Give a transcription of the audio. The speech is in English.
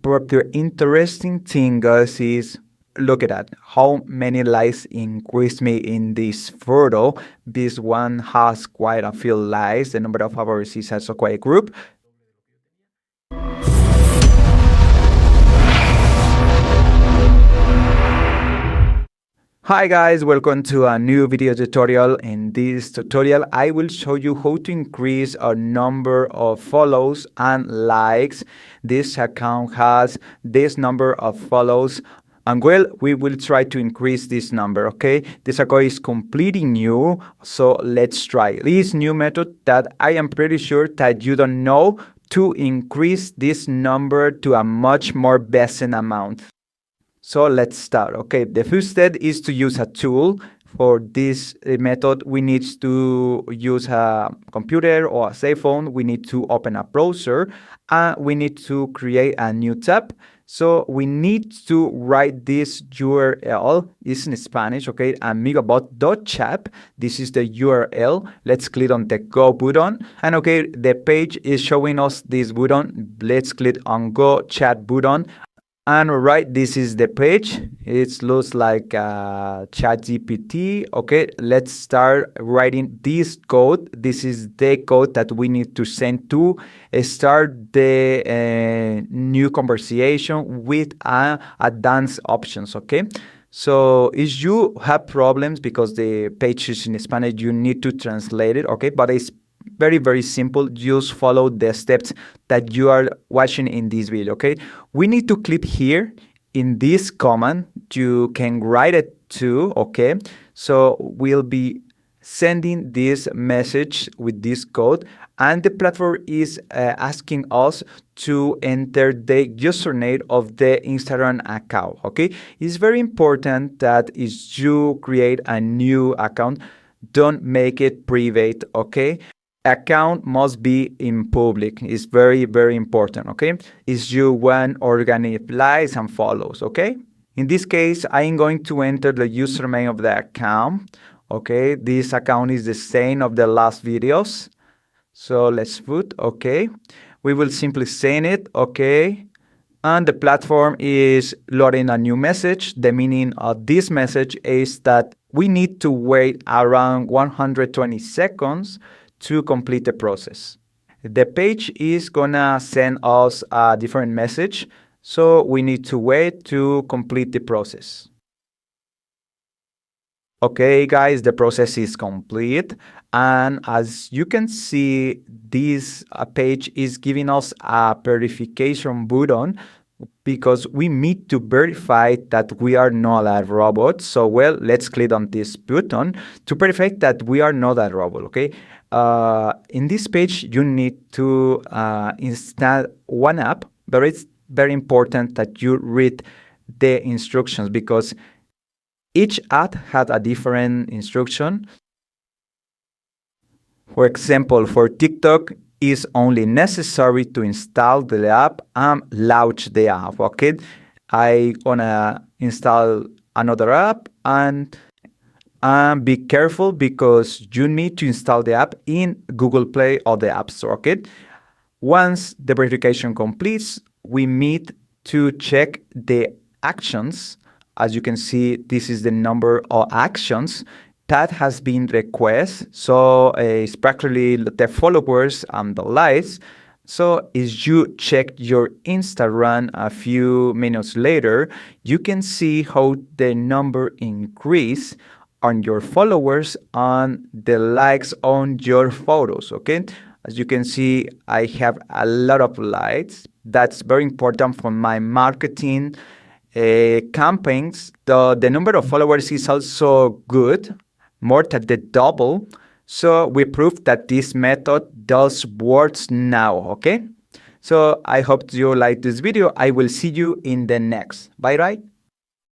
But the interesting thing, guys, is look at that. How many likes increased me in this photo? This one has quite a few likes. The number of followers is also quite a group. Hi guys, welcome to a new video tutorial. In this tutorial, I will show you how to increase a number of follows and likes. This account has this number of follows, and well, we will try to increase this number, okay? This account is completely new, so let's try this new method that I am pretty sure that you don't know to increase this number to a much more decent amount. So let's start. Okay, the first step is to use a tool. For this method, we need to use a computer or a cell phone. We need to open a browser and we need to create a new tab. So we need to write this URL. It's in Spanish, okay, amigobot.chat. This is the URL. Let's click on the go button. And okay, the page is showing us this button. Let's click on go chat button. And right, this is the page. It looks like ChatGPT. Okay, let's start writing this code. This is the code that we need to send to start the new conversation with advanced options. Okay, so if you have problems because the page is in Spanish, you need to translate it. Okay, but it's very, very simple. Just follow the steps that you are watching in this video, okay? We need to click here in this command. You can write it too, okay? So we'll be sending this message with this code, and the platform is asking us to enter the username of the Instagram account, okay? It's very important that if you create a new account, don't make it private, okay? Account must be in public. It's very, very important, okay? Is you want organic likes and follows, okay? In this case, I'm going to enter the username of the account, okay? This account is the same of the last videos. So let's put, okay. We will simply send it, okay? And the platform is loading a new message. The meaning of this message is that we need to wait around 120 seconds to complete the process. The page is gonna send us a different message, so we need to wait to complete the process. Okay guys, the process is complete, and as you can see, this page is giving us a verification button because we need to verify that we are not a robot. So well, let's click on this button to verify that we are not a robot, okay? In this page, you need to install one app, but it's very important that you read the instructions because each app has a different instruction. For example, for TikTok, it's only necessary to install the app and launch the app, okay? I wanna install another app and be careful because you need to install the app in Google Play or the App Store, okay? Once the verification completes, we need to check the actions. As you can see, this is the number of actions that has been requested. So it's practically the followers and the likes. So if you check your Instagram a few minutes later, you can see how the number increase on your followers and the likes on your photos, okay? As you can see, I have a lot of likes. That's very important for my marketing campaigns. The number of followers is also good, more than the double. So we proved that this method does works now, okay? So I hope you like this video. I will see you in the next. Bye, bye.